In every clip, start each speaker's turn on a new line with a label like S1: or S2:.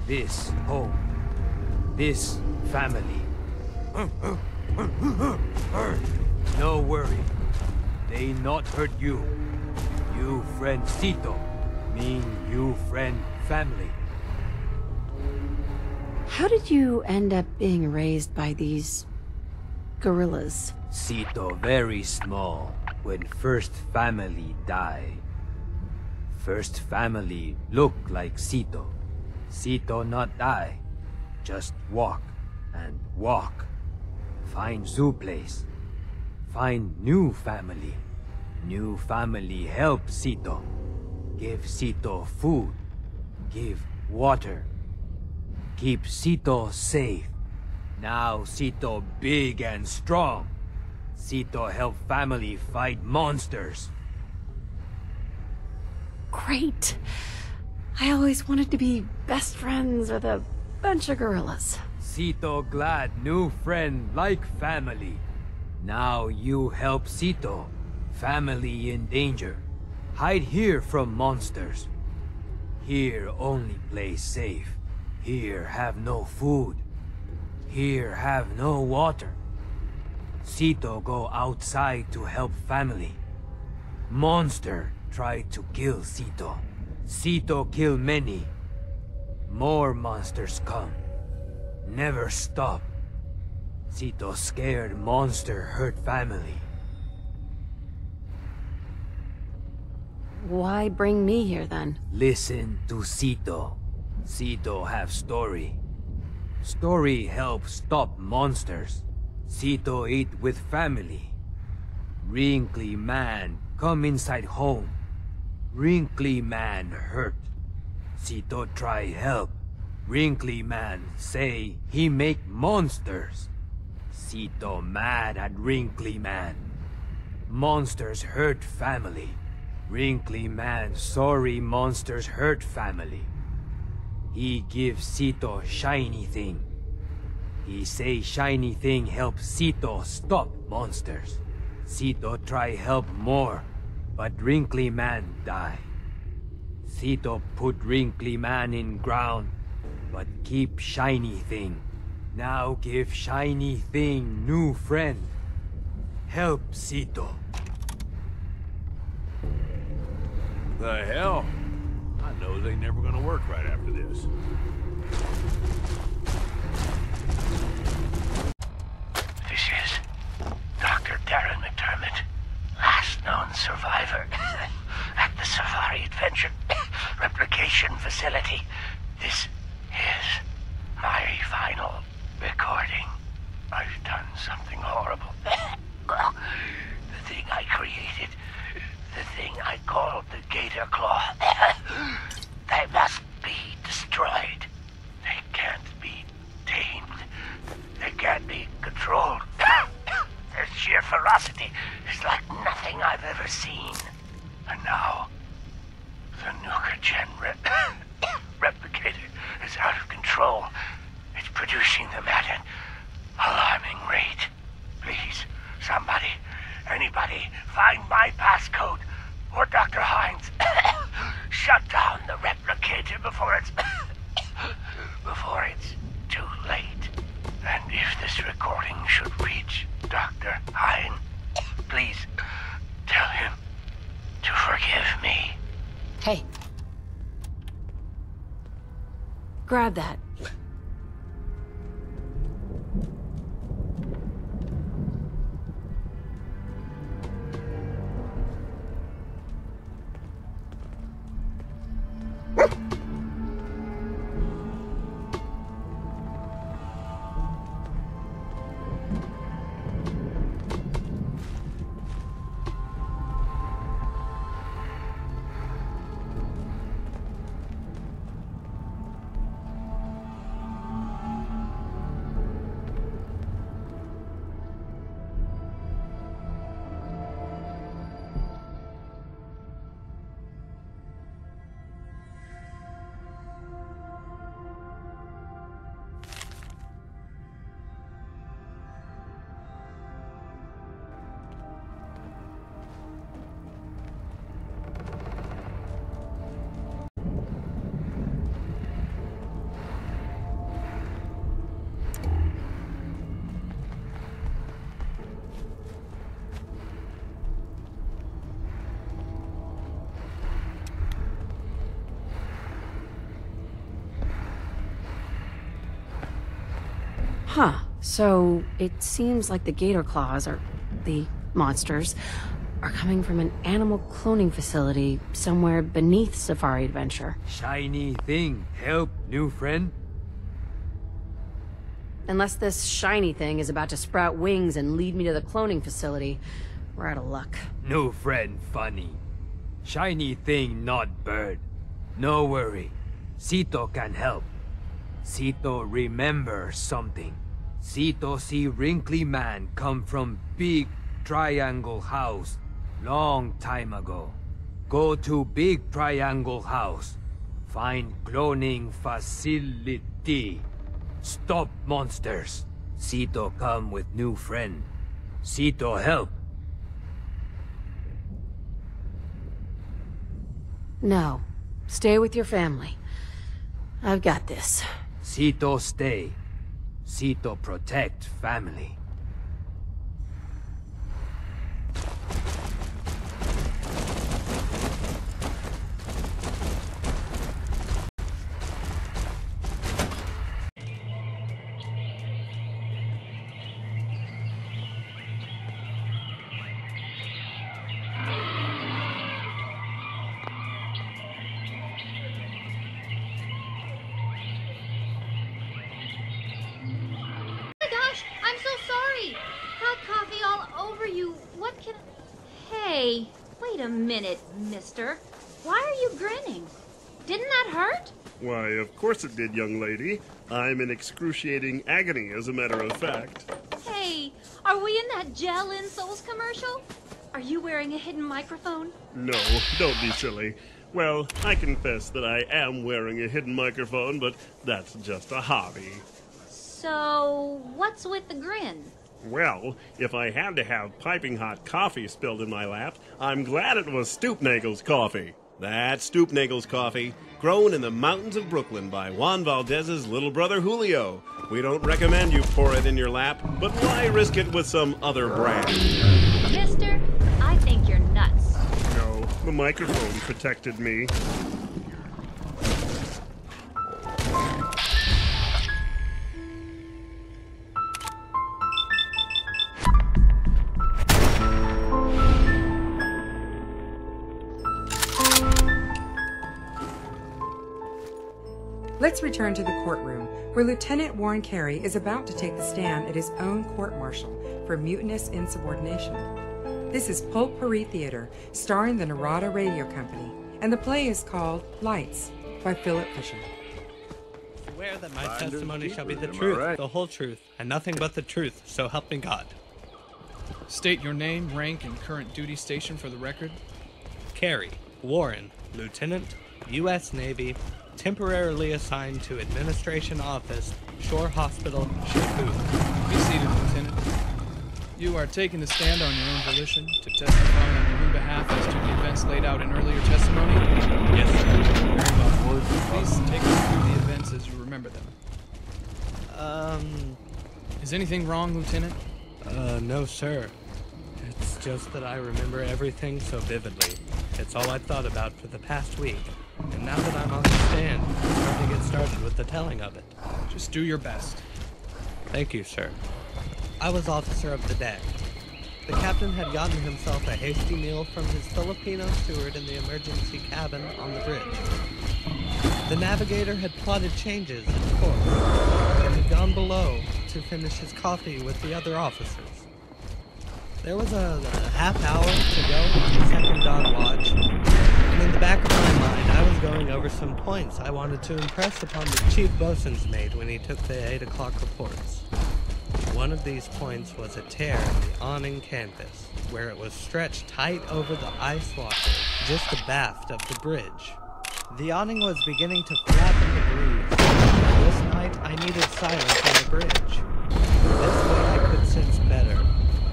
S1: This home. This family. No worry. They not hurt you. You friend Cito. Mean you friend family.
S2: How did you end up being raised by these gorillas?
S1: Cito very small when first family die. First family look like Cito. Cito not die. Just walk and walk. Find zoo place. Find new family. New family help Cito. Give Cito food. Give water. Keep Cito safe. Now Cito big and strong. Cito help family fight monsters.
S2: Great. I always wanted to be best friends with a bunch of gorillas.
S1: Cito glad new friend like family. Now you help Cito. Family in danger. Hide here from monsters. Here only play safe. Here have no food. Here have no water. Cito go outside to help family. Monster try to kill Cito. Cito kill many. More monsters come. Never stop. Cito scared monster hurt family.
S2: Why bring me here then?
S1: Listen to Cito. Cito have story. Story help stop monsters. Cito eat with family. Wrinkly man come inside home. Wrinkly man hurt. Cito try help. Wrinkly man say he make monsters. Cito mad at Wrinkly man. Monsters hurt family. Wrinkly man sorry monsters hurt family. He give Cito shiny thing. He say shiny thing help Cito stop monsters. Cito try help more, but Wrinkly man die. Cito put Wrinkly man in ground, but keep shiny thing. Now give shiny thing new friend. Help Cito.
S3: The hell? I know they never gonna work right after this.
S4: This is Dr. Darren McDermott, last known survivor at the Safari Adventure Replication Facility. This is my final recording. I've done something horrible. The thing I created, the thing I called the Gator Claw, they must be destroyed. They can't be tamed. They can't be controlled. Their sheer ferocity is like nothing I've ever seen. And now, the Nuka-Gen replicator is out of control. It's producing them at an alarming rate. Please, somebody, anybody, find my passcode, or Dr. Hines. Shut down the replicator before it's too late. And if this recording should reach Dr. Hines, please tell him to forgive me.
S2: Hey. Grab that. Huh. So it seems like the Gator Claws, or the monsters, are coming from an animal cloning facility somewhere beneath Safari Adventure.
S1: Shiny thing help, new friend?
S2: Unless this shiny thing is about to sprout wings and lead me to the cloning facility, we're out of luck.
S1: New friend funny. Shiny thing not bird. No worry. Sito can help. Sito remember something. Sito see wrinkly man come from big triangle house long time ago. Go to big triangle house. Find cloning facility. Stop monsters. Sito come with new friend. Sito help.
S2: No. Stay with your family. I've got this.
S1: Sito stay. Sito protect family.
S5: I'm so sorry. Hot coffee all over you. What can Hey, wait a minute, mister. Why are you grinning? Didn't that hurt?
S6: Why, of course it did, young lady. I'm in excruciating agony, as a matter of fact.
S5: Hey, are we in that Gel in Souls commercial? Are you wearing a hidden microphone?
S6: No, don't be silly. Well, I confess that I am wearing a hidden microphone, but that's just a hobby.
S5: So, what's with the grin?
S6: Well, if I had to have piping hot coffee spilled in my lap, I'm glad it was Stoopnagel's coffee. That's Stoopnagel's coffee, grown in the mountains of Brooklyn by Juan Valdez's little brother Julio. We don't recommend you pour it in your lap, but why risk it with some other brand?
S5: Mister, I think you're nuts.
S6: No, the microphone protected me.
S7: Let's return to the courtroom, where Lieutenant Warren Carey is about to take the stand at his own court-martial for mutinous insubordination. This is Potpourri Theater, starring the Narada Radio Company, and the play is called Lights by Philip Fisher.
S8: Swear that my testimony shall be the truth, the whole truth, and nothing but the truth, so help me God.
S9: State your name, rank, and current duty station for the record.
S8: Carey Warren, Lieutenant, U.S. Navy, temporarily assigned to Administration Office, Shore Hospital, Shifu.
S9: Be seated, Lieutenant. You are taking the stand on your own volition to testify on your own behalf as to the events laid out in earlier testimony?
S8: Yes, sir.
S9: Very well. Please take us through the events as you remember them. Is anything wrong, Lieutenant?
S8: No, sir. It's just that I remember everything so vividly. It's all I've thought about for the past week. And now that I'm on the stand, I'm starting to get started with the telling of it.
S9: Just do your best.
S8: Thank you, sir. I was officer of the deck. The captain had gotten himself a hasty meal from his Filipino steward in the emergency cabin on the bridge. The navigator had plotted changes in course and had gone below to finish his coffee with the other officers. There was a half hour to go on the second dawn watch, and in the back of my mind I was going over some points I wanted to impress upon the chief bosun's mate when he took the 8 o'clock reports. One of these points was a tear in the awning canvas, where it was stretched tight over the ice walker just abaft of the bridge. The awning was beginning to flap in the breeze. This night I needed silence on the bridge. This way I could sense better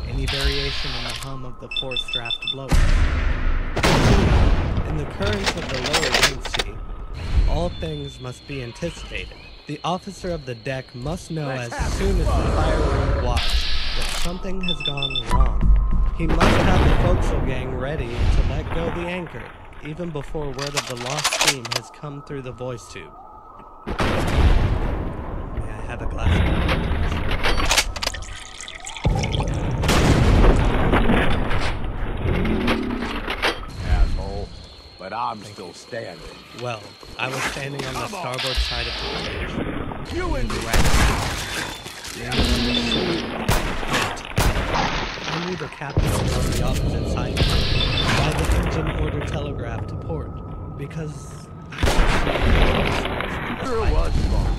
S8: any variation in the hum of the forced draft blowers. In the currents of the lower wind sea, all things must be anticipated. The officer of the deck must know as soon as the fire room watch that something has gone wrong. He must have the forecastle gang ready to let go the anchor, even before word of the lost steam has come through the voice tube. May I have a glass of water, please?
S3: I'm still standing.
S8: Well, I was standing on the starboard side of the bridge.
S3: You and me.
S8: I knew the captain was on the opposite side by the engine order telegraph to port, because
S3: Sure was fun.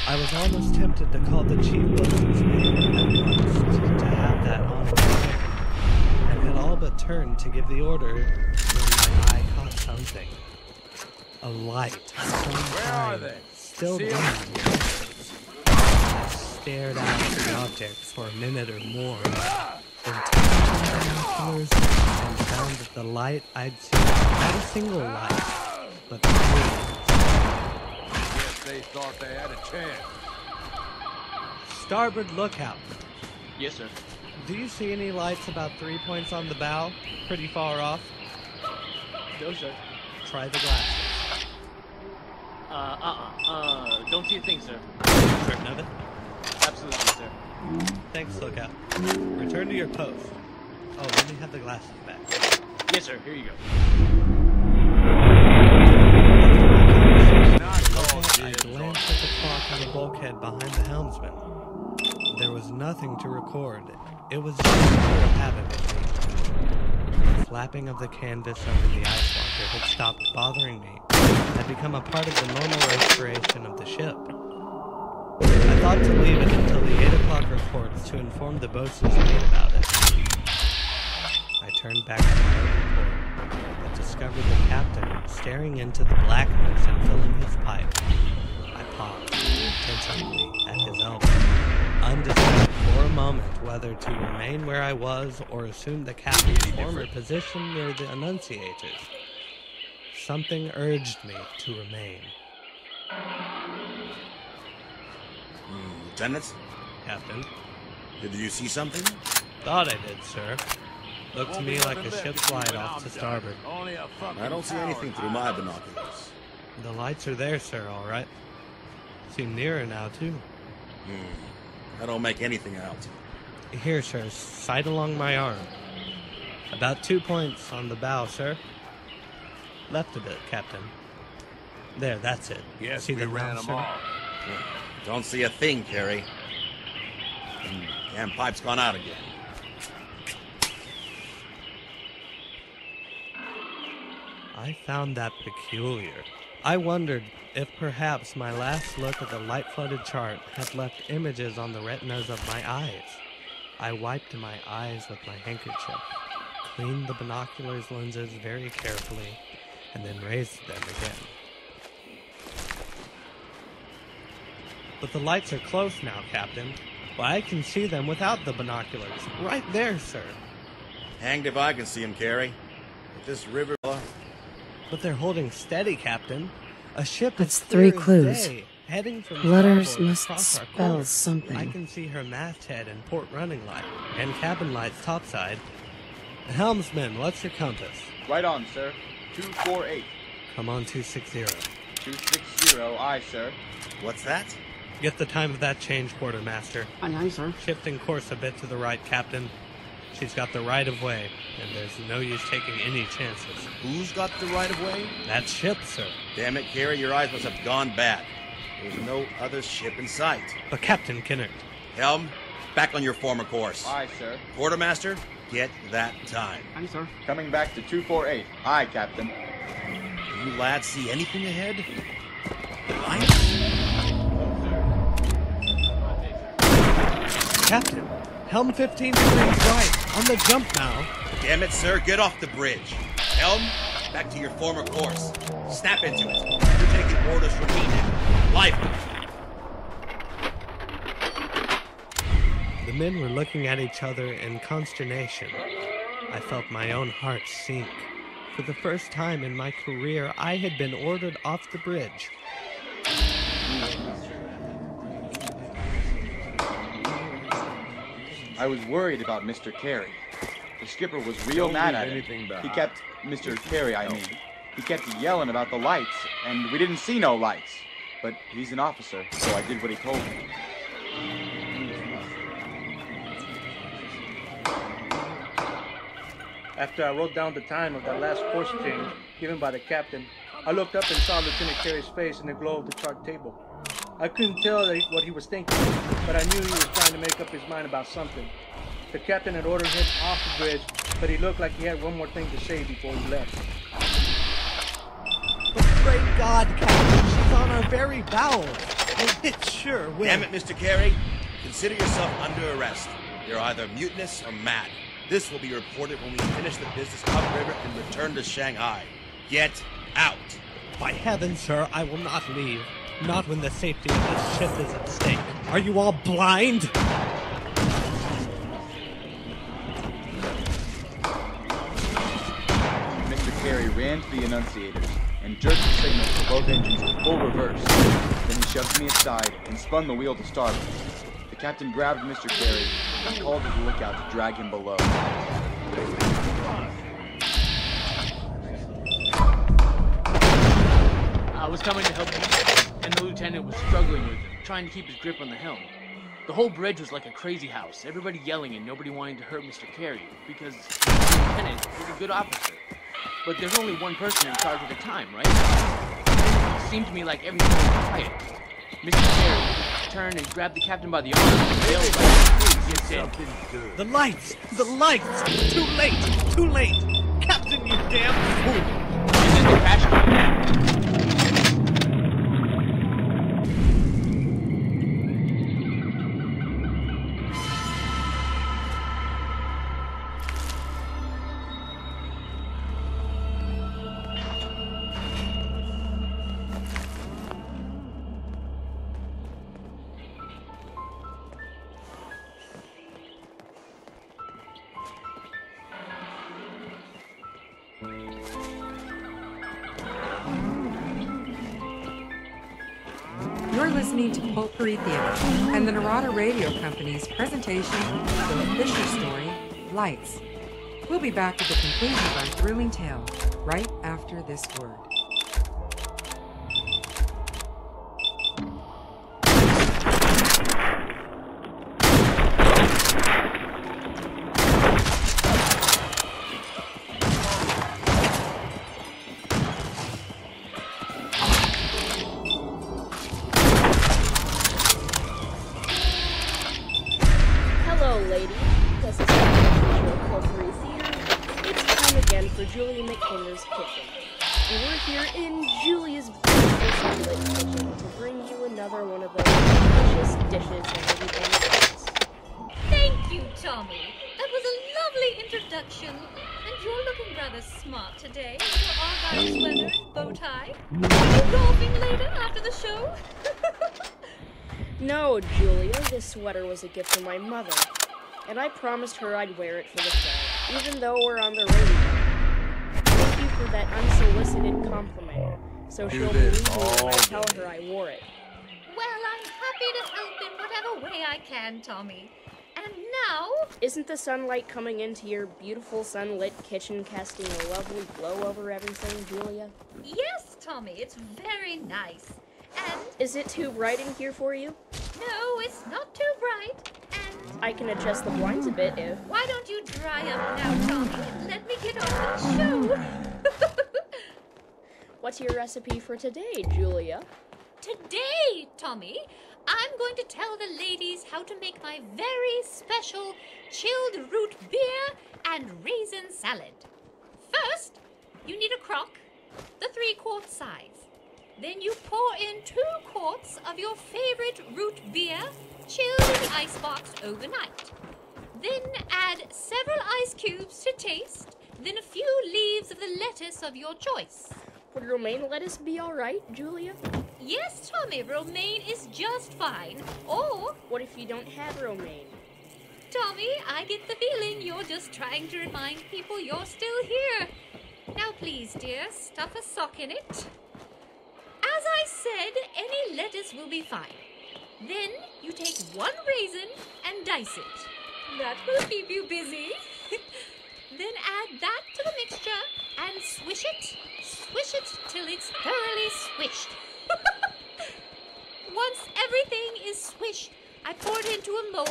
S8: I was almost tempted to call the chief bosun's name at once to have that on his head, and had all but turned to give the order when my eye caught something. A light.
S3: Where are they?
S8: Still
S3: See 'em?
S8: burning. I stared out at the object for a minute or more, then turned to the binoculars and found that the light I'd seen, not a single light, but three.
S3: Guess they thought they had a chance.
S8: Starboard lookout.
S10: Yes, sir.
S8: Do you see any lights about 3 points on the bow? Pretty far off?
S10: No, sir.
S8: Try the glasses.
S10: Don't see a thing, sir.
S8: Certain of it?
S10: Absolutely, sir.
S8: Thanks, lookout. Return to your post. Oh, let me have the glasses back.
S10: Yes, sir. Here you go.
S8: I glanced at the clock on the bulkhead behind the helmsman. There was nothing to record. It was just a matter of habit with me. The flapping of the canvas over the ice locker had stopped bothering me, had become a part of the normal respiration of the ship. I thought to leave it until the 8 o'clock reports to inform the bosun's mate about it. I turned back to my report, but discovered the captain staring into the blackness and filling his pipe. I paused intensely at his elbow, undecided for a moment whether to remain where I was or assume the captain's former position near the annunciators. Something urged me to remain.
S11: Lieutenant?
S8: Captain?
S11: Did you see something?
S8: Thought I did, sir. Looked to me like a ship's light off to starboard.
S11: I don't see anything through my binoculars.
S8: The lights are there, sir, all right. Seem nearer now, too.
S11: I don't make anything out.
S8: Here, sir, sight along my arm. About 2 points on the bow, sir. Left a bit, Captain. There, that's it.
S3: Yes,
S8: see
S3: we
S8: the
S3: ran
S8: sir?
S3: them all.
S11: Don't see a thing, Carey. Damn pipe's gone out again.
S8: I found that peculiar. I wondered if perhaps my last look at the light-flooded chart had left images on the retinas of my eyes. I wiped my eyes with my handkerchief, cleaned the binoculars lenses very carefully, and then raised them again. But the lights are close now, Captain. Why, I can see them without the binoculars. Right there, sir.
S11: Hanged if I can see him, Carey. If this river...
S8: But they're holding steady, Captain. A ship
S2: That's
S8: as clear
S2: 3
S8: as
S2: clues.
S8: day, heading from
S2: Letters
S8: starboard
S2: must
S8: across our
S2: spell
S8: course.
S2: something.
S8: I can see her masthead and port running light, and cabin lights topside. Helmsman, what's your compass?
S10: Right on, sir. 248.
S8: Come on, 260.
S10: 260, aye, sir.
S11: What's that?
S8: Get the time of that change, quartermaster.
S2: Aye, sir.
S8: Shifting course a bit to the right, Captain. She's got the right of way, and there's no use taking any chances.
S11: Who's got the right of way?
S8: That ship, sir.
S11: Damn it, Carey, your eyes must have gone bad. There's no other ship in sight.
S8: But Captain Kinnert.
S11: Helm, back on your former course.
S10: Aye, sir.
S11: Quartermaster, get that time.
S2: Aye, sir.
S10: Coming back to 248. Aye, Captain.
S11: Can you lads see anything ahead? The lights?
S8: Captain, helm 15 degrees right, on the jump now.
S11: Damn it, sir, get off the bridge. Helm, back to your former course. Snap into it. You're taking orders from me now. Lively.
S8: The men were looking at each other in consternation. I felt my own heart sink. For the first time in my career, I had been ordered off the bridge.
S10: I was worried about Mr. Carey. The skipper was real mad at him. He kept, Mr. Carey, I mean, he kept yelling about the lights, and we didn't see no lights. But he's an officer, so I did what he told me.
S12: After I wrote down the time of that last course change, given by the captain, I looked up and saw Lieutenant Carey's face in the glow of the chart table. I couldn't tell what he was thinking, but I knew he was trying to make up his mind about something. The captain had ordered him off the bridge, but he looked like he had one more thing to say before he left.
S8: But great God, Captain, she's on our very bowels. It sure will.
S11: Damn it, Mr. Carey. Consider yourself under arrest. You're either mutinous or mad. This will be reported when we finish the business upriver and return to Shanghai. Get out.
S8: By heaven, sir, I will not leave. Not when the safety of this ship is at stake. Are you all blind?
S10: Mr. Carey ran to the annunciators and jerked the signal for both engines to full reverse. Then he shoved me aside and spun the wheel to starboard. The captain grabbed Mr. Carey and called to the lookout to drag him below.
S13: I was coming to help you, and the lieutenant was struggling with trying to keep his grip on the helm. The whole bridge was like a crazy house, everybody yelling and nobody wanting to hurt Mr. Carey, because the lieutenant is a good officer. But there's only one person in charge at a time, right? It seemed to me like everything was quiet. Mr. Carey turned and grabbed the captain by the arm and yelled like, "Get in."
S8: The lights! The lights! Too late! Too late! Captain, you damn fool!
S13: And then the crash came.
S7: You're listening to Potpourri Theater and the Narada Radio Company's presentation of the Fisher story, Lights. We'll be back with the conclusion of our thrilling tale right after this word.
S14: Julia McKinder's kitchen. And we're here in Julia's beautiful sunlit kitchen to bring you another one of those delicious dishes that everybody loves.
S5: Thank you, Tommy. That was a lovely introduction. And you're looking rather smart today with your Argyle sweater and bow tie. Are you golfing later after the show?
S14: No, Julia, this sweater was a gift from my mother. And I promised her I'd wear it for the show, even though we're on the radio. Thank you for that unsolicited compliment. So she'll believe me when I tell her I wore it.
S5: Well, I'm happy to help in whatever way I can, Tommy. And now...
S14: Isn't the sunlight coming into your beautiful sunlit kitchen casting a lovely glow over everything, Julia?
S5: Yes, Tommy, it's very nice. And...
S14: Is it too bright in here for you?
S5: No, it's not too bright. And...
S14: I can adjust the blinds a bit if...
S5: Why don't you dry up now, Tommy, and let me get on with the show?
S14: What's your recipe for today, Julia?
S5: Today, Tommy, I'm going to tell the ladies how to make my very special chilled root beer and raisin salad. First, you need a crock, the 3-quart size. Then you pour in 2 quarts of your favorite root beer, chilled in the icebox overnight. Then add several ice cubes to taste, then a few leaves of the lettuce of your choice.
S14: Would romaine lettuce be alright, Julia?
S5: Yes, Tommy, romaine is just fine. Or...
S14: What if you don't have romaine?
S5: Tommy, I get the feeling you're just trying to remind people you're still here. Now please, dear, stuff a sock in it. As I said, any lettuce will be fine. Then you take 1 raisin and dice it. That will keep you busy. Then add that to the mixture and swish it till it's thoroughly swished. Once everything is swished, I pour it into a mold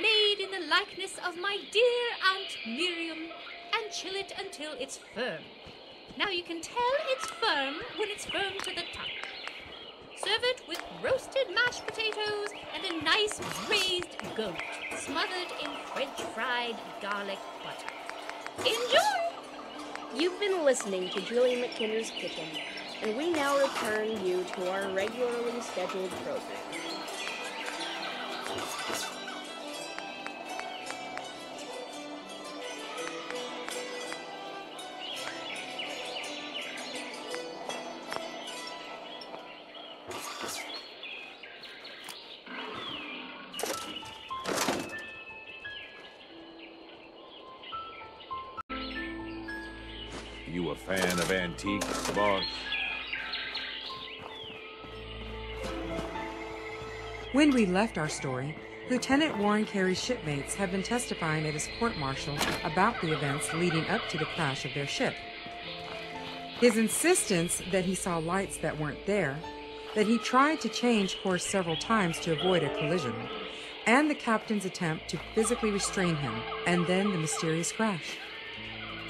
S5: made in the likeness of my dear Aunt Miriam and chill it until it's firm.
S15: Now you can tell it's firm when it's firm to the touch. Serve it with roasted mashed potatoes and a nice braised goat, smothered in French fried garlic butter. Enjoy!
S14: You've been listening to Julie McKinder's Kitchen, and we now return you to our regularly scheduled program.
S3: You a fan of antiques, boss?
S7: When we left our story, Lieutenant Warren Carey's shipmates have been testifying at his court-martial about the events leading up to the crash of their ship. His insistence that he saw lights that weren't there, that he tried to change course several times to avoid a collision, and the captain's attempt to physically restrain him, and then the mysterious crash.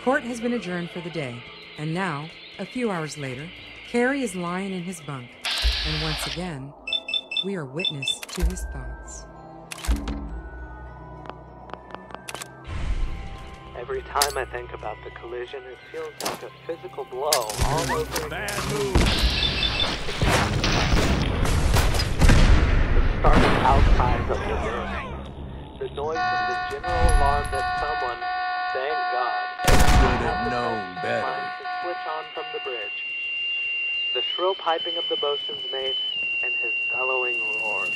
S7: Court has been adjourned for the day, and now, a few hours later, Carey is lying in his bunk, and once again, we are witness to his thoughts.
S8: Every time I think about the collision, it feels like a physical blow all over.
S3: Bad move.
S8: The startled outcries of the building, the noise of the general alarm that someone, thank God,
S3: Should have known better.
S8: to switch on from the bridge. The shrill piping of the boatswain's mate and his bellowing roar.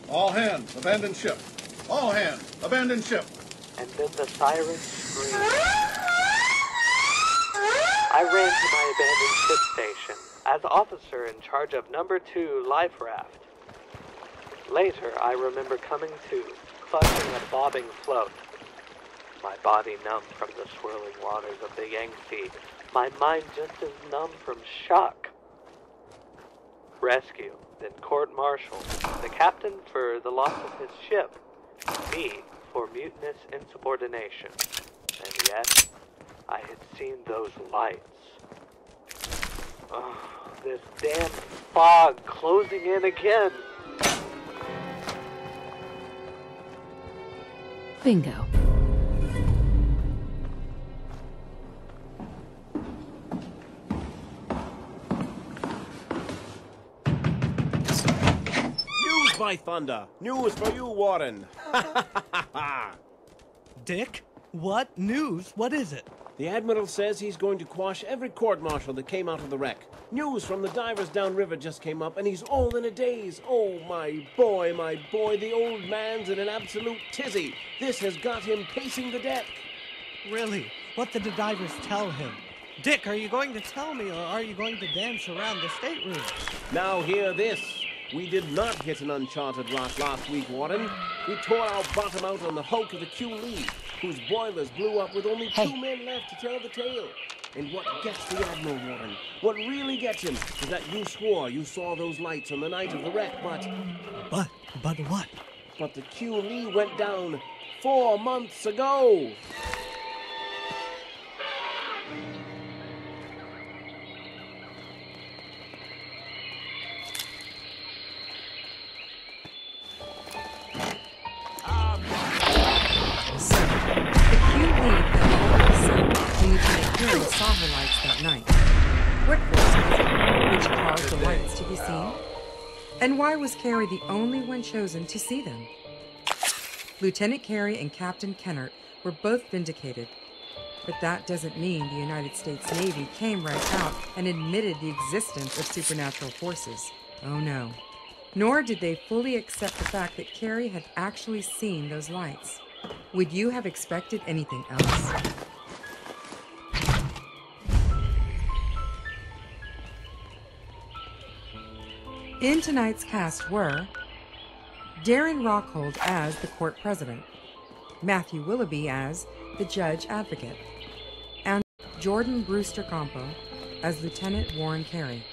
S16: All hands, abandon ship. All hands, abandon ship.
S8: And then the siren scream. I ran to my abandoned ship station as officer in charge of number 2 life raft. Later, I remember coming to, clutching a bobbing float. My body numb from the swirling waters of the Yangtze, my mind just as numb from shock. Rescue, then court-martial, the captain for the loss of his ship, me for mutinous insubordination. And yet, I had seen those lights. Oh, this damn fog closing in again.
S2: Bingo.
S6: News by thunder! News for you, Warren!
S8: Dick? What news? What is it?
S17: The Admiral says he's going to quash every court-martial that came out of the wreck. News from the divers downriver just came up, and he's all in a daze. Oh, my boy, the old man's in an absolute tizzy. This has got him pacing the deck.
S8: Really? What did the divers tell him? Dick, are you going to tell me, or are you going to dance around the stateroom?
S17: Now hear this. We did not hit an uncharted rock last week, Warren. We tore our bottom out on the hulk of the Q Lee, whose boilers blew up with only 2 men left to tell the tale. And what gets the Admiral, Warren, what really gets him, is that you swore you saw those lights on the night of the wreck, but
S8: what?
S17: But the Q Lee went down 4 months ago.
S7: Saw her lights that night. What force was it which caused the lights to be seen? And why was Carey the only one chosen to see them? Lieutenant Carey and Captain Kennert were both vindicated, but that doesn't mean the United States Navy came right out and admitted the existence of supernatural forces. Oh no. Nor did they fully accept the fact that Carey had actually seen those lights. Would you have expected anything else? In tonight's cast were Darren Rockhold as the court president, Matthew Willoughby as the judge advocate, and Jordan Brewster Campo as Lieutenant Warren Carey,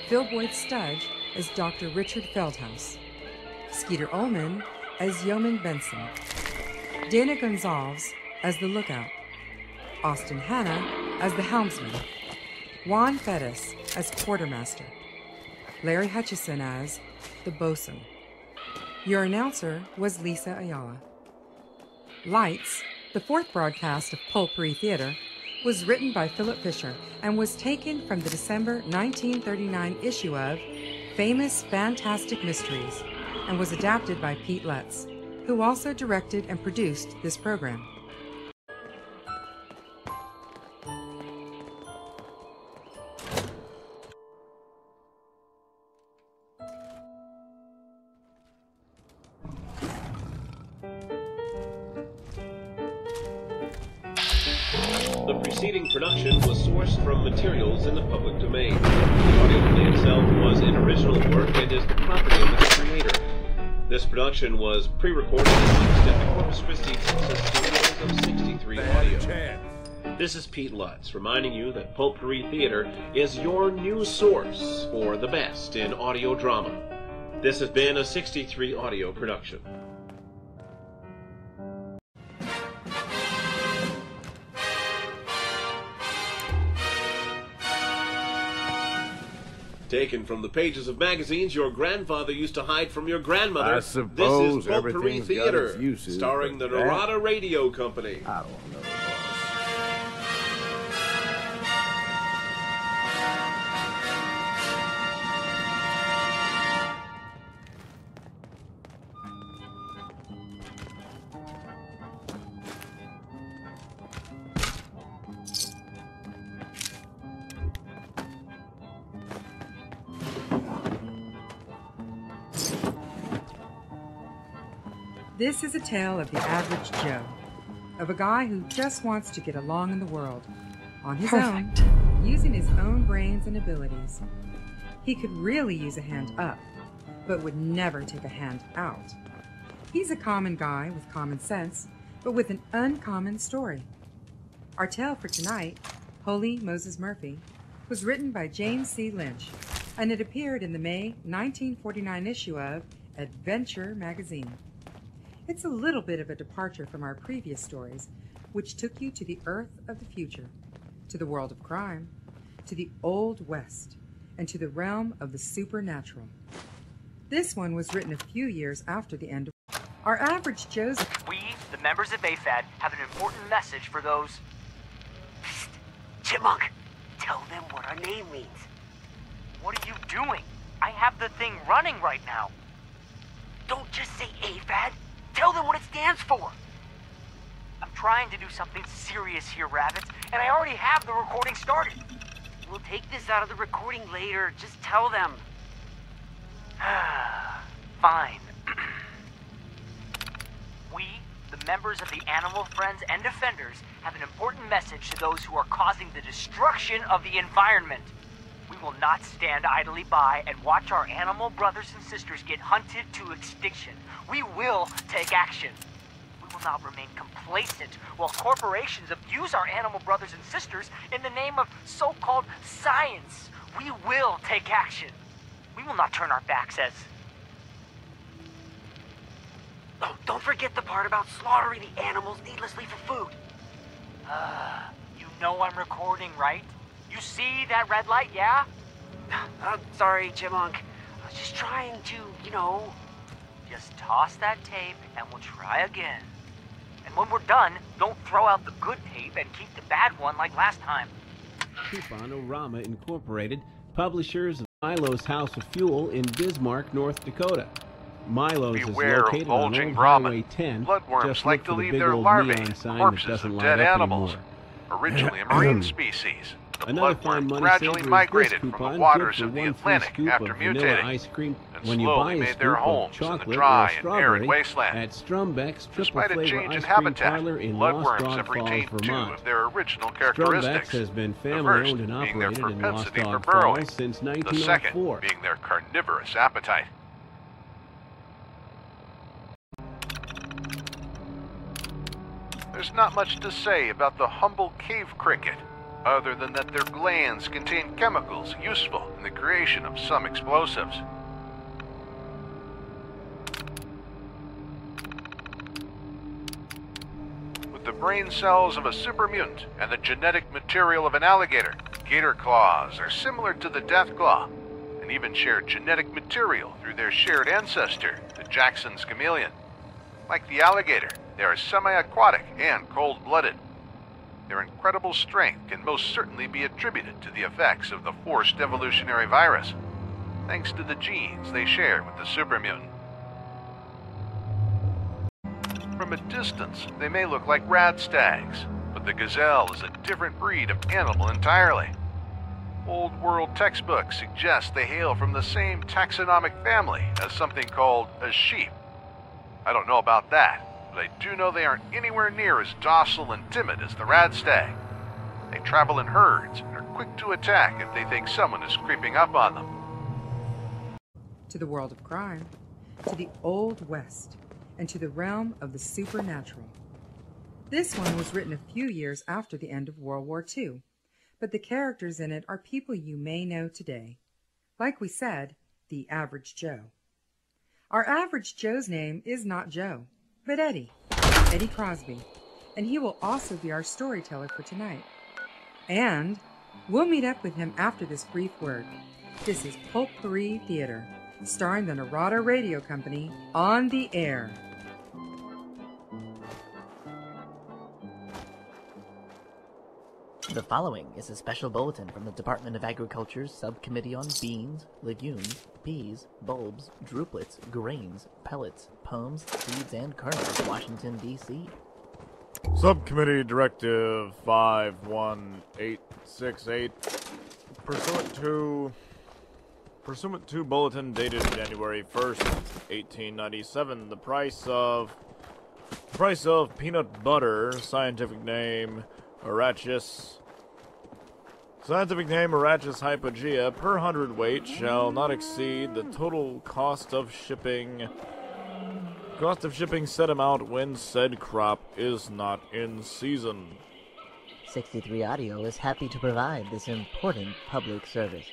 S7: Phil Boyd Studge as Dr. Richard Feldhaus, Skeeter Ullman as Yeoman Benson, Dana Gonzalez as the lookout, Austin Hanna as the helmsman, Juan Fettis as quartermaster, Larry Hutchison as the bosun. Your announcer was Lisa Ayala. Lights, the fourth broadcast of Pulpery Theater, was written by Philip Fisher and was taken from the December 1939 issue of Famous Fantastic Mysteries and was adapted by Pete Lutz, who also directed and produced this program.
S18: The preceding production was sourced from materials in the public domain. The audio play itself was an original work and is the property of its creator. This production was pre-recorded and mixed at the Corpus Christi, Texas studios of 63 Audio. This is Pete Lutz, reminding you that Pulpery Theater is your new source for the best in audio drama. This has been a 63 Audio production. Taken from the pages of magazines your grandfather used to hide from your grandmother.
S3: I suppose
S18: this is Pulpery
S3: everything's
S18: Theater,
S3: got its uses,
S18: starring the
S3: but that-
S18: Narada Radio Company.
S3: I don't know.
S7: This is a tale of the average Joe, of a guy who just wants to get along in the world, on his own, using his own brains and abilities. He could really use a hand up, but would never take a hand out. He's a common guy with common sense, but with an uncommon story. Our tale for tonight, Holy Moses Murphy, was written by James C. Lynch, and it appeared in the May 1949 issue of Adventure magazine. It's a little bit of a departure from our previous stories, which took you to the earth of the future, to the world of crime, to the Old West, and to the realm of the supernatural. This one was written a few years after the end of our average Joe's.
S19: We, the members of AFAD, have an important message for those...
S20: Psst! Chipmunk, tell them what our name means.
S19: What are you doing? I have the thing running right now.
S20: Don't just say AFAD. Tell them what it stands for.
S19: I'm trying to do something serious here, Rabbits, and I already have the recording started.
S20: We'll take this out of the recording later. Just tell them.
S19: Fine. We, the members of the Animal Friends and Defenders, have an important message to those who are causing the destruction of the environment. We will not stand idly by and watch our animal brothers and sisters get hunted to extinction. We will take action. We will not remain complacent while corporations abuse our animal brothers and sisters in the name of so-called science. We will take action. We will not turn our backs as...
S20: Oh, don't forget the part about slaughtering the animals needlessly for food.
S19: You know I'm recording, right? You see that red light, yeah?
S20: Sorry, Chipmunk. I was just trying to, you know...
S19: Just toss that tape and we'll try again. And when we're done, don't throw out the good tape and keep the bad one like last time.
S18: Couponorama Incorporated, publishers of Milo's House of Fuel in Bismarck, North Dakota. Milo's
S21: Beware
S18: is located
S21: of bulging
S18: on
S21: brahmin.
S18: Highway 10.
S21: Bloodworms
S18: Just
S21: like
S18: look
S21: to
S18: for the
S21: leave
S18: big
S21: their
S18: old
S21: larvae
S18: neon
S21: in
S18: sign that
S21: corpses
S18: doesn't
S21: of
S18: light
S21: dead
S18: up
S21: animals.
S18: anymore.
S21: Originally a marine species, the
S18: Another fine
S21: bloodworm
S18: money
S21: gradually
S18: saver is
S21: migrated
S18: this
S21: from
S18: coupon,
S21: the
S18: good
S21: waters
S18: for
S21: of the
S18: one free
S21: Atlantic
S18: scoop
S21: after
S18: of vanilla
S21: mutating,
S18: ice cream
S21: and
S18: when you buy
S21: slowly
S18: a
S21: made
S18: scoop
S21: their
S18: of
S21: homes in the
S18: chocolate
S21: dry
S18: or
S21: and
S18: strawberry
S21: arid wasteland.
S18: at Strumbeck's Triple
S21: Despite a
S18: Flavor
S21: change in
S18: Ice Cream
S21: habitat,
S18: Parlor in Lost
S21: bloodworms
S18: Dog
S21: have
S18: Falls,
S21: retained two
S18: Vermont.
S21: of their original
S18: Strumbeck's
S21: characteristics.
S18: has been
S21: The
S18: family
S21: first
S18: owned and
S21: being their
S18: operated in Lost
S21: propensity for
S18: Dog
S21: burrowing,
S18: Falls since
S21: the
S18: 1904.
S21: second being their carnivorous appetite. There's not much to say about the humble cave cricket, other than that their glands contain chemicals useful in the creation of some explosives. With the brain cells of a super mutant and the genetic material of an alligator, Gator claws are similar to the death claw, and even share genetic material through their shared ancestor, the Jackson's chameleon. Like the alligator, they are semi-aquatic and cold-blooded. Their incredible strength can most certainly be attributed to the effects of the forced evolutionary virus, thanks to the genes they share with the supermutant. From a distance, they may look like rad stags, but the gazelle is a different breed of animal entirely. Old world textbooks suggest they hail from the same taxonomic family as something called a sheep. I don't know about that, but I do know they aren't anywhere near as docile and timid as the rad stag. They travel in herds and are quick to attack if they think someone is creeping up on them.
S7: To the world of crime, to the Old West, and to the realm of the supernatural. This one was written a few years after the end of World War II, but the characters in it are people you may know today. Like we said, the average Joe. Our average Joe's name is not Joe, but Eddie Crosby, and he will also be our storyteller for tonight. And we'll meet up with him after this brief word. This is Pulp Pourri Theater, starring the Narada Radio Company, on the air.
S4: The following is a special bulletin from the Department of Agriculture's Subcommittee on Beans, Legumes, Peas, Bulbs, Druplets, Grains, Pellets, Pomes, Seeds, and Kernels, Washington, D.C.
S22: Subcommittee Directive 51868, pursuant to bulletin dated January 1st, 1897, the price of peanut butter, scientific name Arachis hypogea, per hundredweight shall not exceed the total cost of shipping said amount when said crop is not in season.
S4: 63 Audio is happy to provide this important public service.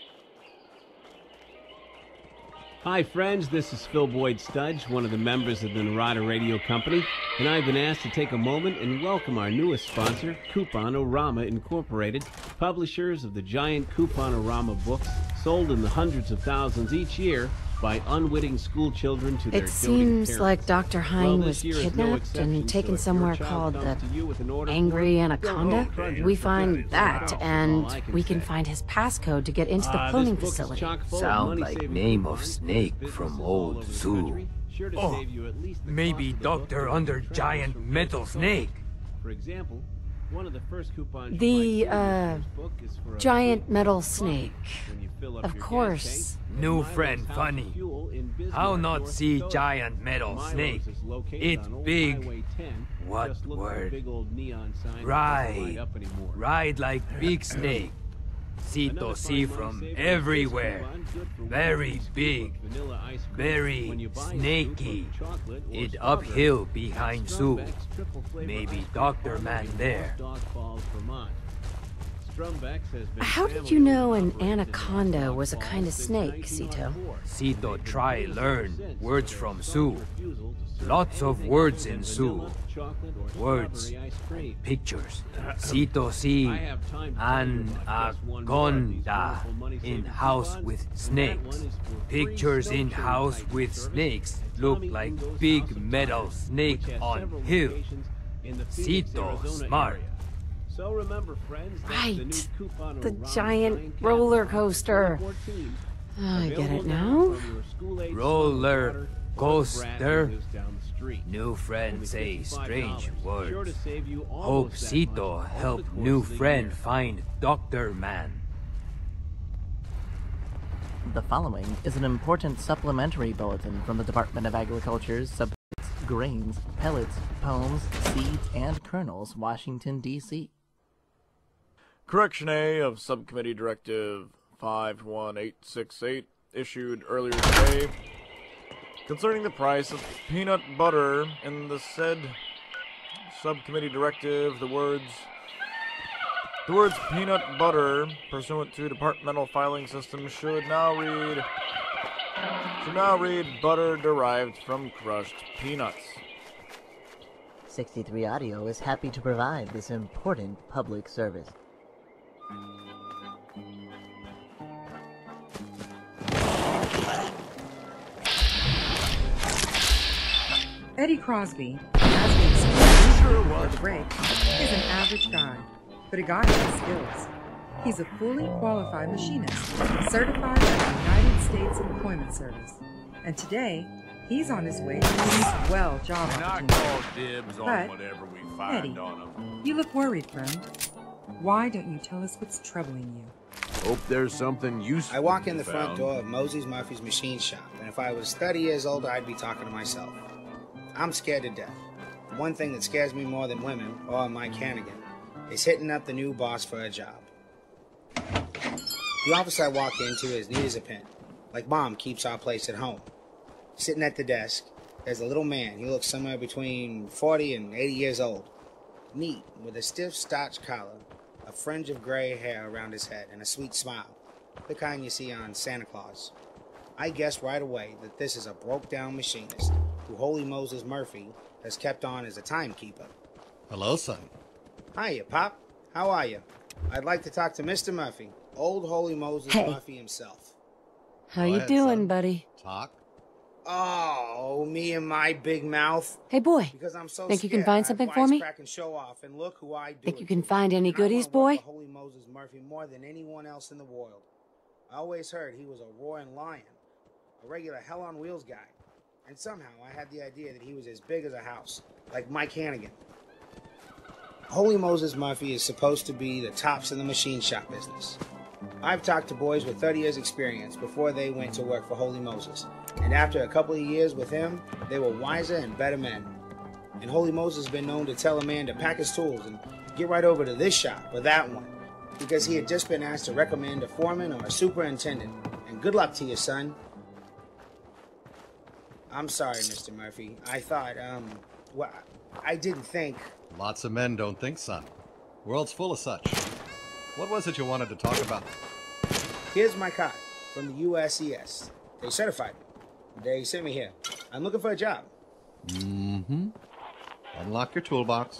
S23: Hi friends, this is Phil Boyd Studge, one of the members of the Narada Radio Company, and I've been asked to take a moment and welcome our newest sponsor, Coupon-O-Rama Incorporated, publishers of the giant Coupon-O-Rama books, sold in the hundreds of thousands each year by unwitting school children to their
S2: It seems
S23: parents.
S2: like Dr. Hein
S23: Well,
S2: was
S23: this year is no
S2: kidnapped
S23: exception,
S2: and taken
S23: so if
S2: somewhere
S23: your child
S2: called
S23: comes
S2: the
S23: to you with an order
S2: Angry
S23: for it,
S2: Anaconda.
S23: go ahead.
S2: We find that, and
S23: all I can
S2: we can
S23: say.
S2: find his passcode to get into the
S23: This
S2: cloning
S23: book is
S2: facility.
S23: chock full of
S1: Sound
S23: money-saving
S1: like name of
S23: coupons,
S1: snake
S23: businesses
S1: from
S23: all
S1: old
S23: over the
S1: zoo.
S23: country, sure to
S1: Oh,
S23: save you at least the
S1: maybe
S23: cost of the book
S1: Dr.
S23: and
S1: Under
S23: travels
S1: Giant
S23: from
S1: Metal
S23: coast to
S1: Snake.
S23: coast. For example, one of the first coupons
S2: The,
S23: you might see in this book is for a
S2: giant
S23: free
S2: metal
S23: coffee
S2: snake.
S23: when you fill up
S2: Of
S23: your gas
S2: course.
S23: tank.
S1: New
S23: Milo's
S1: friend
S23: House
S1: funny.
S23: of Fuel in Bismarck,
S1: How not
S23: North
S1: see
S23: Dakota.
S1: giant metal
S23: Milo's
S1: snake?
S23: is located
S1: It's
S23: on Old
S1: big.
S23: Highway 10.
S1: What
S23: Just look for the
S1: word?
S23: big old neon sign that doesn't
S1: Ride.
S23: light up anymore.
S1: Ride like big snake. Cito see from everywhere. Very big. Very snaky. It uphill behind Sue. Maybe Dr. Man there.
S2: How did you know an anaconda was a kind of snake, Cito?
S1: Cito try learn words from Sue. Lots of words in Sioux. Words and pictures. Cito see anaconda in house with snakes. Pictures in house with snakes look like big metal snake on hill. Cito smart.
S23: So remember, friends,
S2: Right. The giant roller coaster. I get it now.
S1: Roller coaster. New friend say strange words. Hope Cito help new friend find Dr. Man.
S4: The following is an important supplementary bulletin from the Department of Agriculture's Subcommittees, Grains, Pellets, Pomes, Seeds, and Kernels, Washington, D.C.
S22: Correction A of Subcommittee Directive 51868, issued earlier today, concerning the price of peanut butter. In the said Subcommittee Directive, the words peanut butter, pursuant to departmental filing system, should now read butter derived from crushed peanuts.
S4: 63 Audio is happy to provide this important public service.
S7: Eddie Crosby, as we explained before the break, is an average guy, but a guy with skills. He's a fully qualified machinist, certified by the United States Employment Service. And today, he's on his way to a swell job opportunity.
S3: I call dibs on whatever we find
S7: Eddie,
S3: on them.
S7: you look worried, friend. Why don't you tell us what's troubling you?
S3: Hope there's something useful.
S9: I walk in the
S3: you
S9: front
S3: found.
S9: door of Mosey's Murphy's machine shop, and if I was 30 years older, I'd be talking to myself. I'm scared to death. One thing that scares me more than women, or Mike Hannigan, is hitting up the new boss for a job. The office I walk into is neat as a pin, like Mom keeps our place at home. Sitting at the desk, there's a little man. He looks somewhere between 40 and 80 years old. Neat, with a stiff starch collar, a fringe of gray hair around his head, and a sweet smile, the kind you see on Santa Claus. I guessed right away that this is a broke-down machinist who Holy Moses Murphy has kept on as a timekeeper.
S11: Hello, son.
S9: Hiya, Pop. How are you? I'd like to talk to Mr. Murphy, old Holy Moses Murphy himself.
S2: How you doing, buddy?
S11: Talk.
S9: Oh, me and my big mouth.
S2: Hey, boy.
S9: Because I'm so
S2: Think you can
S9: scared,
S2: find something for me?
S9: I wisecrack and show off, and look who I do.
S2: Think you can find any goodies, boy?
S9: Holy Moses Murphy more than anyone else in the world. I always heard he was a roaring lion, a regular hell on wheels guy, and somehow I had the idea that he was as big as a house, like Mike Hannigan. Holy Moses Murphy is supposed to be the tops in the machine shop business. I've talked to boys with 30 years experience before they went to work for Holy Moses, and after a couple of years with him, they were wiser and better men. And Holy Moses has been known to tell a man to pack his tools and get right over to this shop or that one, because he had just been asked to recommend a foreman or a superintendent. And good luck to you, son. I'm sorry, Mr. Murphy. I thought, well, I didn't think...
S11: Lots of men don't think, son. World's full of such. What was it you wanted to talk about?
S9: Here's my card from the USES. They certified me. They sent me here. I'm looking for a job.
S11: Mm-hmm. Unlock your toolbox.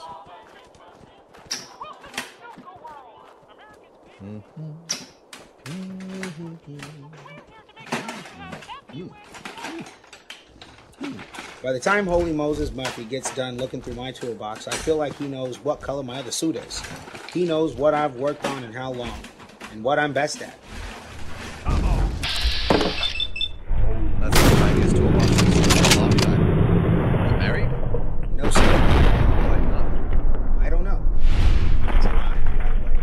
S9: By the time Holy Moses Murphy gets done looking through my toolbox, I feel like he knows what color my other suit is. He knows what I've worked on and how long, and what I'm best at.
S11: That's the tiniest toolbox I've seen in a long time. You married?
S9: No, sir.
S11: Why not?
S9: I don't know. That's a lie, by the way.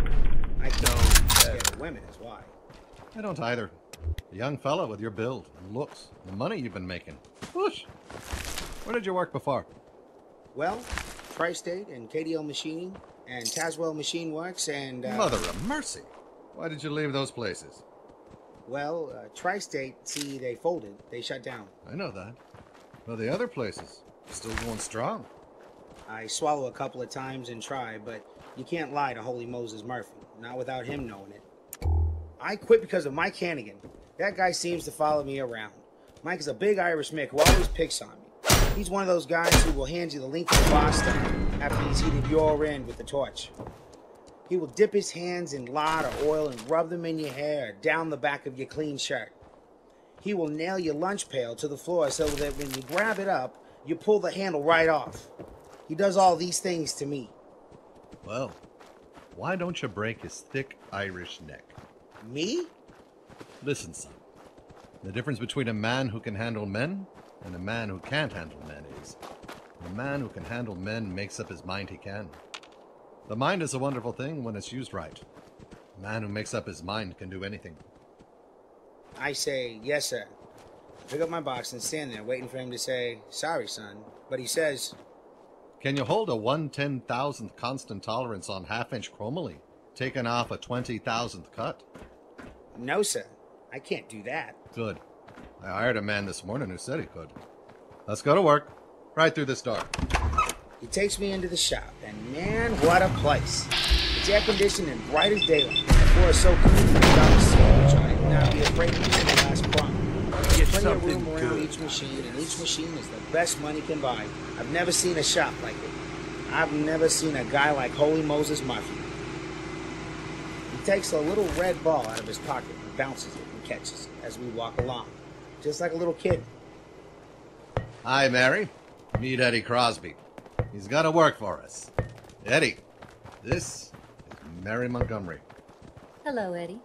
S9: I don't scared of women is why.
S11: I don't either. A young fella with your build and looks, the money you've been making. Whoosh! Where did you work before?
S9: Well, Tri-State and KDL Machining and Caswell Machine Works and...
S11: Mother of mercy! Why did you leave those places?
S9: Well, Tri-State, see, they folded. They shut down.
S11: I know that. But the other places, still going strong.
S9: I swallow a couple of times and try, but you can't lie to Holy Moses Murphy. Not without him knowing it. I quit because of Mike Hannigan. That guy seems to follow me around. Mike is a big Irish Mick who always picks on me. He's one of those guys who will hand you the link to Boston after he's heated your end with the torch. He will dip his hands in lard or oil and rub them in your hair or down the back of your clean shirt. He will nail your lunch pail to the floor so that when you grab it up, you pull the handle right off. He does all these things to me.
S11: Well, why don't you break his thick Irish neck?
S9: Me?
S11: Listen, son. The difference between a man who can handle men and a man who can't handle men is the man who can handle men makes up his mind he can. The mind is a wonderful thing when it's used right. A man who makes up his mind can do anything.
S9: I say, yes, sir. I pick up my box and stand there waiting for him to say, sorry, son. But he says,
S11: can you hold a 1/10,000th constant tolerance on half-inch chromoly, taken off a 20,000th cut?
S9: No, sir. I can't do that.
S11: Good. I hired a man this morning who said he could. Let's go to work. Right through this door.
S9: He takes me into the shop, and man, what a place. It's air-conditioned and bright as daylight. The floor is so clean without a sandwich on it, and I'd be afraid to use the last crumb. There's plenty of room around each machine, and each machine is the best money can buy. I've never seen a shop like it. I've never seen a guy like Holy Moses Murphy. He takes a little red ball out of his pocket and bounces it and catches it as we walk along, just like a little kid.
S11: Hi, Mary. Meet Eddie Crosby. He's got to work for us. Eddie, this is Mary Montgomery.
S15: Hello, Eddie.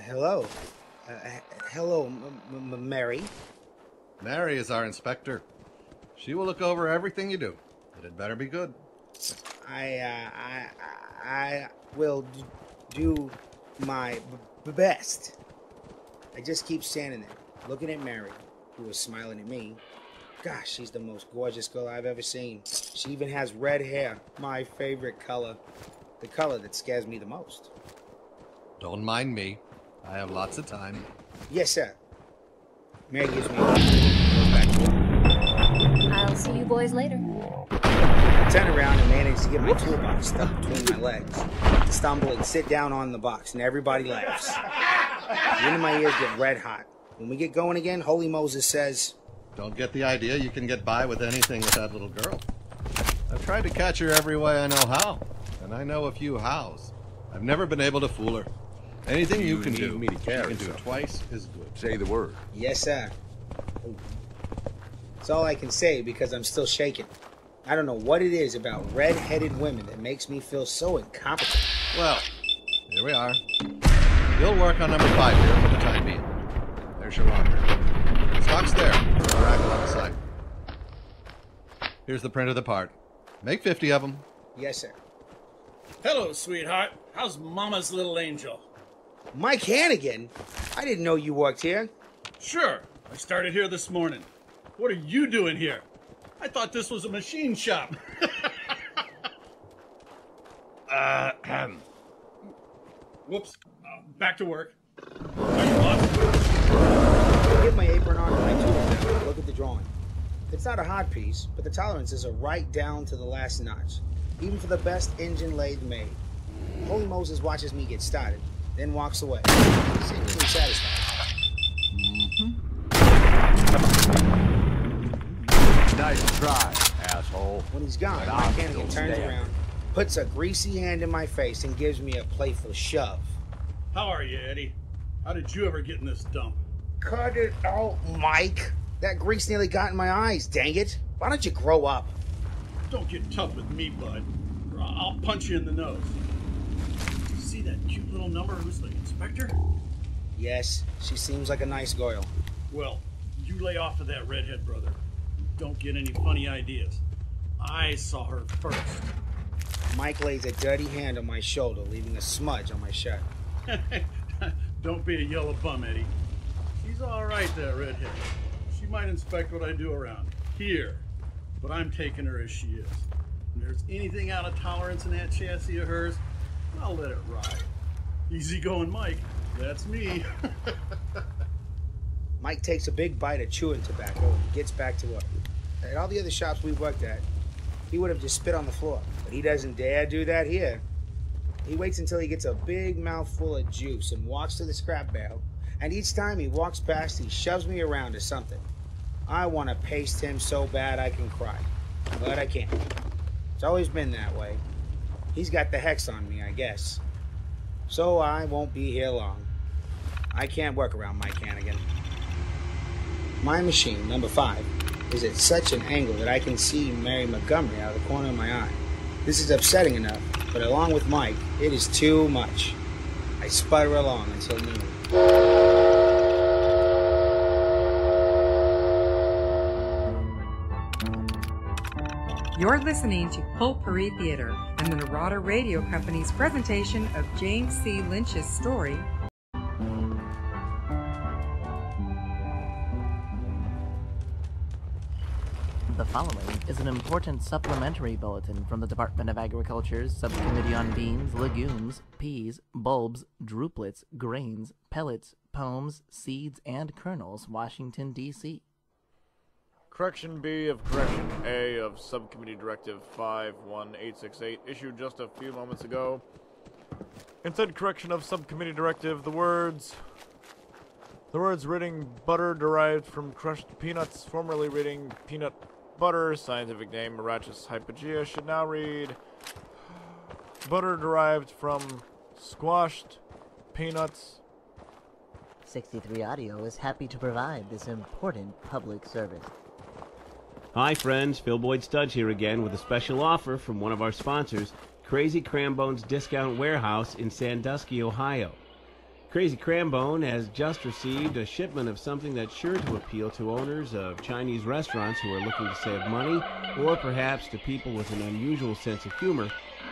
S9: Hello. Hello, Mary.
S11: Mary is our inspector. She will look over everything you do, but it better be good.
S9: I will do my best. I just keep standing there, looking at Mary, who is smiling at me. Gosh, she's the most gorgeous girl I've ever seen. She even has red hair, my favorite color. The color that scares me the most.
S11: Don't mind me. I have lots of time.
S9: Yes, sir. Mary gives me
S15: I'll see you boys later.
S9: I turn around and manage to get my toolbox stuck between my legs. Stumble and sit down on the box, and everybody laughs. The end of my ears get red hot. When we get going again, Holy Moses says,
S11: Don't get the idea you can get by with anything with that little girl. I've tried to catch her every way I know how, and I know a few hows. I've never been able to fool her. Anything you can do,
S3: me to carry
S11: you can do twice is good.
S3: Say the word.
S9: Yes, sir. That's all I can say because I'm still shaking. I don't know what it is about red-headed women that makes me feel so incompetent.
S11: Well, here we are. You'll work on number 5 here for the time being. There's your locker. Stock's there. Rackle on the side. Here's the print of the part. Make 50 of them.
S9: Yes, sir.
S10: Hello, sweetheart. How's Mama's little angel?
S9: Mike Hannigan? I didn't know you worked here.
S10: Sure. I started here this morning. What are you doing here? I thought this was a machine shop. Whoops. Back to work.
S9: I get my apron on and my tools down. Look at the drawing. It's not a hot piece, but the tolerances are right down to the last notch, even for the best engine lathe made. Holy Moses watches me get started, then walks away, seemingly satisfied.
S3: Nice try, asshole.
S9: When he's gone, Mike Hannigan turns around, puts a greasy hand in my face, and gives me a playful shove.
S10: How are you, Eddie? How did you ever get in this dump?
S9: Cut it out, Mike. That grease nearly got in my eyes, dang it. Why don't you grow up?
S10: Don't get tough with me, bud, or I'll punch you in the nose. See that cute little number who's the inspector?
S9: Yes, she seems like a nice girl.
S10: Well, you lay off to that redhead, brother. Don't get any funny ideas. I saw her first.
S9: Mike lays a dirty hand on my shoulder, leaving a smudge on my shirt.
S10: Don't be a yellow bum, Eddie. She's all right, that redhead. She might inspect what I do around here, but I'm taking her as she is. If there's anything out of tolerance in that chassis of hers, I'll let it ride. Easy going, Mike. That's me.
S9: Mike takes a big bite of chewing tobacco and gets back to work. At all the other shops we've worked at, he would have just spit on the floor, but he doesn't dare do that here. He waits until he gets a big mouthful of juice and walks to the scrap barrel, and each time he walks past, he shoves me around to something. I want to paste him so bad I can cry, but I can't. It's always been that way. He's got the hex on me, I guess. So I won't be here long. I can't work around Mike Hannigan. My machine, number 5, is at such an angle that I can see Mary Montgomery out of the corner of my eye. This is upsetting enough, but along with Mike, it is too much. I sputter along until noon.
S7: You're listening to Potpourri Theater and the Narada Radio Company's presentation of James C. Lynch's story,
S4: The following is an important supplementary bulletin from the Department of Agriculture's Subcommittee on Beans, Legumes, Peas, Bulbs, Druplets, Grains, Pellets, Pomes, Seeds, and Kernels, Washington, D.C.
S22: Correction B of Correction A of Subcommittee Directive 51868, issued just a few moments ago. In said correction of Subcommittee Directive, the words reading butter derived from crushed peanuts, formerly reading peanut butter, scientific name Marachis hypogea, should now read butter derived from squashed peanuts.
S4: 63 Audio is happy to provide this important public service.
S23: Hi friends, Phil Boyd Studge here again with a special offer from one of our sponsors, Crazy Crambone's Discount Warehouse in Sandusky, Ohio. Crazy Crambone has just received a shipment of something that's sure to appeal to owners of Chinese restaurants who are looking to save money, or perhaps to people with an unusual sense of humor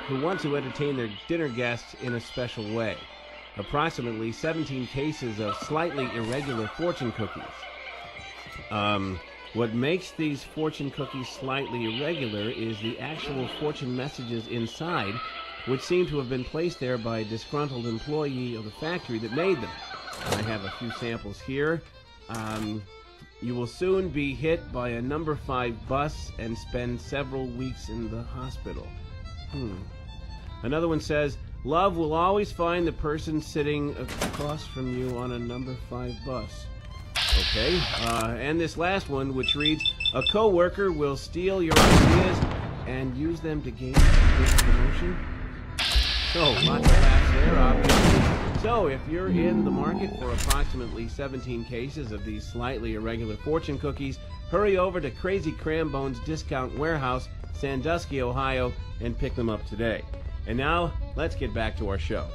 S23: who want to entertain their dinner guests in a special way. Approximately 17 cases of slightly irregular fortune cookies. What makes these fortune cookies slightly irregular is the actual fortune messages inside, which seem to have been placed there by a disgruntled employee of the factory that made them. I have a few samples here. You will soon be hit by a number 5 bus and spend several weeks in the hospital. Another one says, love will always find the person sitting across from you on a number 5 bus. Okay, and this last one, which reads, a co-worker will steal your ideas and use them to gain promotion. So, lots of laughs there, obviously. So, if you're in the market for approximately 17 cases of these slightly irregular fortune cookies, hurry over to Crazy Crambone's Discount Warehouse, Sandusky, Ohio, and pick them up today. And now, let's get back to our show.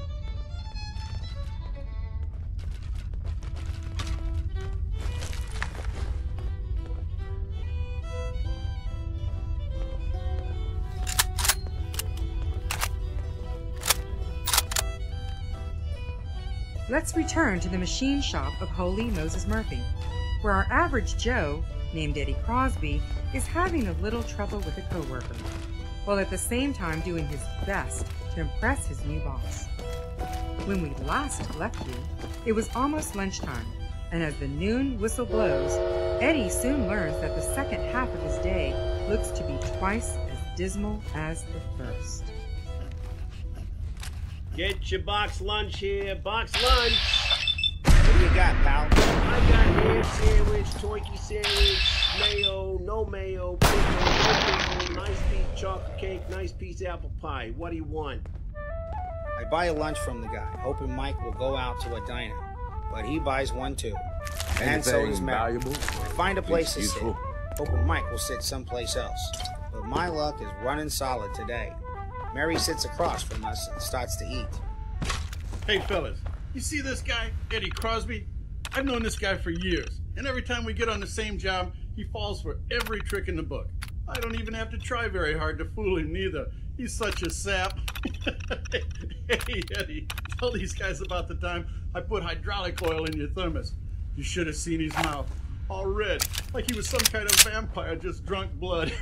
S7: Let's return to the machine shop of Holy Moses Murphy, where our average Joe, named Eddie Crosby, is having a little trouble with a coworker, while at the same time doing his best to impress his new boss. When we last left you, it was almost lunchtime, and as the noon whistle blows, Eddie soon learns that the second half of his day looks to be twice as dismal as the first.
S17: Get your box lunch here, box lunch.
S9: What do you got, pal?
S17: I got ham sandwich, turkey sandwich, mayo, no mayo, pickle, no pickle, nice piece chocolate cake, nice piece apple pie. What do you want?
S9: I buy a lunch from the guy, hoping Mike will go out to a diner, but he buys one too. And so does Mary. I find a place to sit, hoping Mike will sit someplace else. But my luck is running solid today. Mary sits across from us and starts to eat.
S10: Hey fellas, you see this guy, Eddie Crosby? I've known this guy for years, and every time we get on the same job, he falls for every trick in the book. I don't even have to try very hard to fool him neither. He's such a sap. Hey Eddie, tell these guys about the time I put hydraulic oil in your thermos. You should have seen his mouth, all red, like he was some kind of vampire just drunk blood.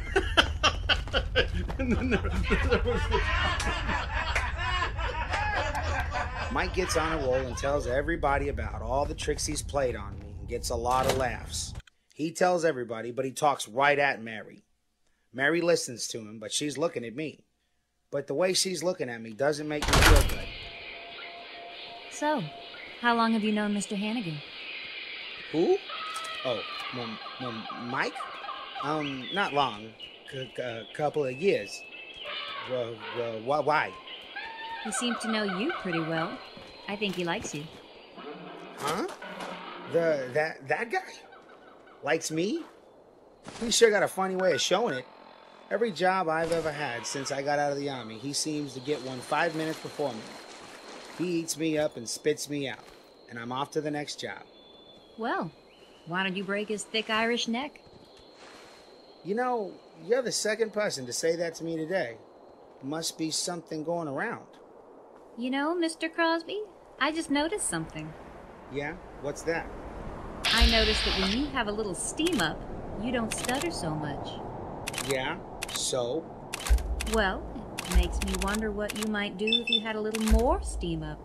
S10: And then there was this...
S9: Mike gets on a roll and tells everybody about all the tricks he's played on me and gets a lot of laughs. He tells everybody, but he talks right at Mary. Mary listens to him, but she's looking at me. But the way she's looking at me doesn't make me feel good.
S5: So, how long have you known Mr. Hannigan?
S9: Who? Oh, Mike? Not long. Couple of years. Why?
S5: He seems to know you pretty well. I think he likes you.
S9: Huh? That guy? Likes me? He sure got a funny way of showing it. Every job I've ever had since I got out of the Army, he seems to get one 5 minutes before me. He eats me up and spits me out, and I'm off to the next job.
S5: Well, why don't you break his thick Irish neck?
S9: You know, you're the second person to say that to me today. Must be something going around.
S5: You know, Mr. Crosby, I just noticed something.
S9: Yeah? What's that?
S5: I noticed that when you have a little steam up, you don't stutter so much.
S9: Yeah? So?
S5: Well, it makes me wonder what you might do if you had a little more steam up.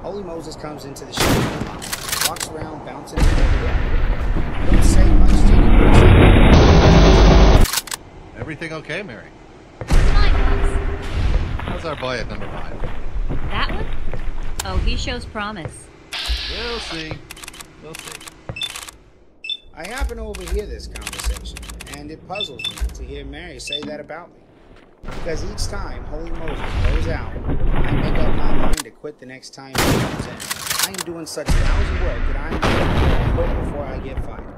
S9: Holy Moses comes into the shop, walks around bouncing over there. Don't say much to you.
S11: Everything okay, Mary?
S5: Nice.
S11: How's our boy at number 5?
S5: That one? Oh, he shows promise.
S11: We'll see. We'll see.
S9: I happen to overhear this conversation, and it puzzles me to hear Mary say that about me. Because each time Holy Moses goes out, I make up my mind to quit the next time he comes in. I am doing such lousy work that I'm going to quit before I get fired.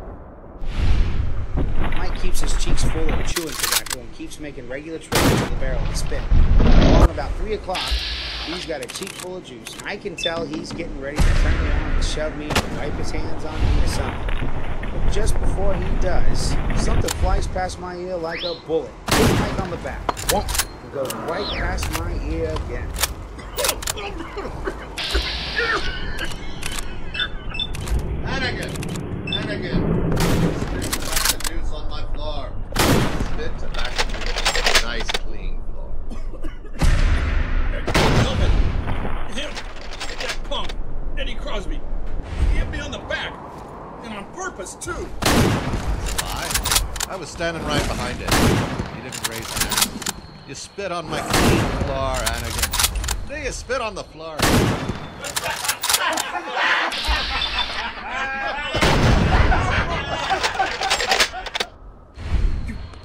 S9: Mike keeps his cheeks full of chewing tobacco and keeps making regular trips to the barrel to spit. Along about 3 o'clock, he's got a cheek full of juice. I can tell he's getting ready to turn around and shove me and wipe his hands on me or something. But just before he does, something flies past my ear like a bullet. Hits Mike on the back. Won't. It goes right past my ear again.
S21: Hannigan! Spit the juice on my floor. Spit tobacco juice. Nice clean floor.
S10: Him! That punk! Eddie Crosby! He hit me on the back! And on purpose, too!
S11: Lie. I was standing right behind it. You didn't raise a hand. You spit on my clean floor, Hannigan. Then you spit on the floor.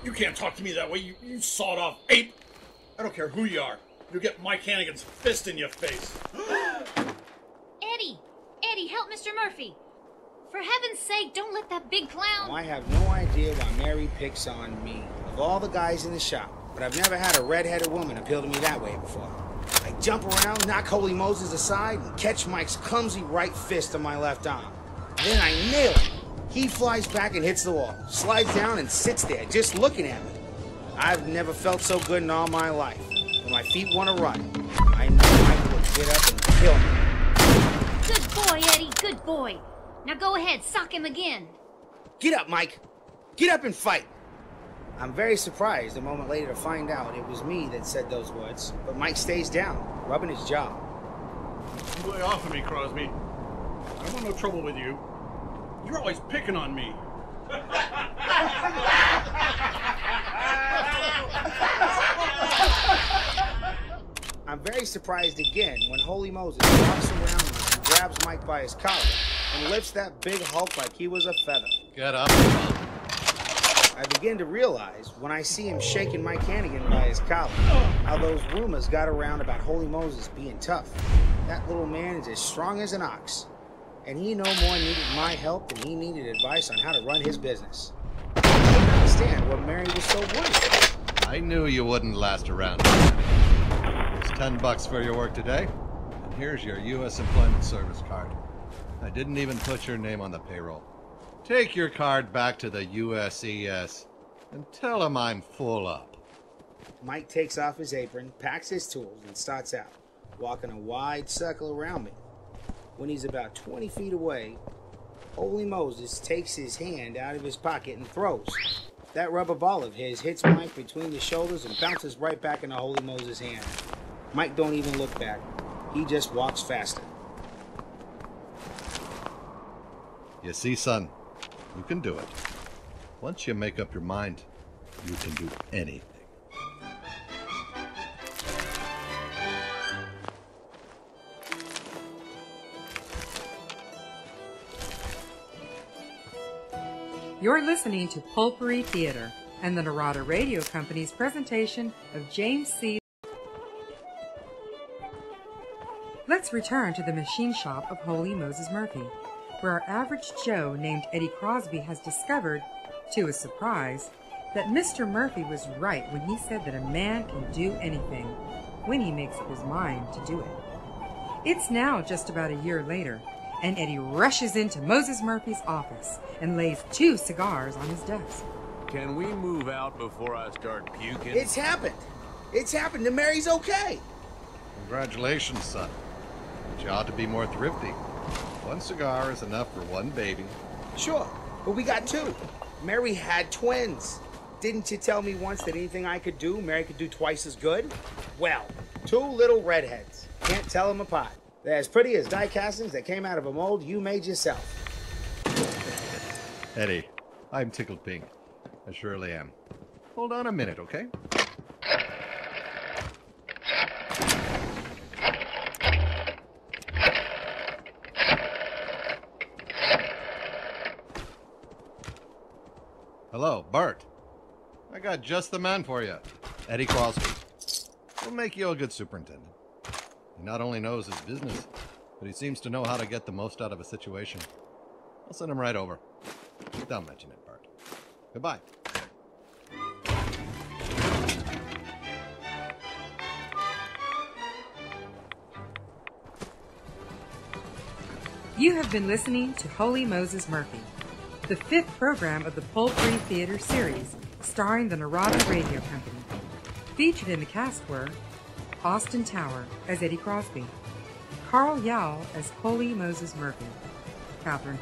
S10: You can't talk to me that way, you sawed-off ape! I don't care who you are. You'll get Mike Hannigan's fist in your face.
S15: Eddie! Eddie, help Mr. Murphy! For heaven's sake, don't let that big clown...
S9: Now, I have no idea why Mary picks on me, of all the guys in the shop, but I've never had a red-headed woman appeal to me that way before. I jump around, knock Holy Moses aside, and catch Mike's clumsy right fist on my left arm. Then I nail him. He flies back and hits the wall, slides down and sits there, just looking at me. I've never felt so good in all my life. When my feet want to run, I know Mike will get up and kill me.
S15: Good boy, Eddie, good boy. Now go ahead, sock him again.
S9: Get up, Mike. Get up and fight. I'm very surprised a moment later to find out it was me that said those words, but Mike stays down, rubbing his jaw.
S10: You lay off of me, Crosby. I don't want no trouble with you. You're always picking on me.
S9: I'm very surprised again when Holy Moses walks around me and grabs Mike by his collar and lifts that big hulk like he was a feather.
S11: Get up.
S9: I begin to realize when I see him shaking Mike Hannigan by his collar how those rumors got around about Holy Moses being tough. That little man is as strong as an ox, and he no more needed my help than he needed advice on how to run his business. I didn't understand what Mary was so worried about.
S11: I knew you wouldn't last around. It's $10 for your work today, and here's your U.S. Employment Service card. I didn't even put your name on the payroll. Take your card back to the USES and tell them I'm full up.
S9: Mike takes off his apron, packs his tools, and starts out, walking a wide circle around me. When he's about 20 feet away, Holy Moses takes his hand out of his pocket and throws. That rubber ball of his hits Mike between the shoulders and bounces right back into Holy Moses' hand. Mike don't even look back. He just walks faster.
S11: You see, son, you can do it. Once you make up your mind, you can do anything.
S7: You're listening to Pulpery Theater and the Narada Radio Company's presentation of James C. Let's return to the machine shop of Holy Moses Murphy, where our average Joe named Eddie Crosby has discovered, to his surprise, that Mr. Murphy was right when he said that a man can do anything when he makes up his mind to do it. It's now just about a year later, and Eddie rushes into Moses Murphy's office and lays 2 cigars on his desk.
S3: Can we move out before I start puking?
S9: It's happened. It's happened. The Mary's okay.
S11: Congratulations, son. But you ought to be more thrifty. 1 cigar is enough for 1 baby.
S9: Sure, but we got 2. Mary had twins. Didn't you tell me once that anything I could do, Mary could do twice as good? Well, 2 little redheads. Can't tell them apart. They're as pretty as die castings that came out of a mold you made yourself.
S11: Eddie, I'm tickled pink. I surely am. Hold on a minute, okay? Hello, Bart. I got just the man for you. Eddie Crosby. Will make you a good superintendent. He not only knows his business, but he seems to know how to get the most out of a situation. I'll send him right over. Don't mention it, Bart. Goodbye.
S7: You have been listening to Holy Moses Murphy, the 5th program of the Pulp Free Theater series, starring the Narada Radio Company. Featured in the cast were Austin Tower as Eddie Crosby, Carl Yao as Holy Moses Murphy, Catherine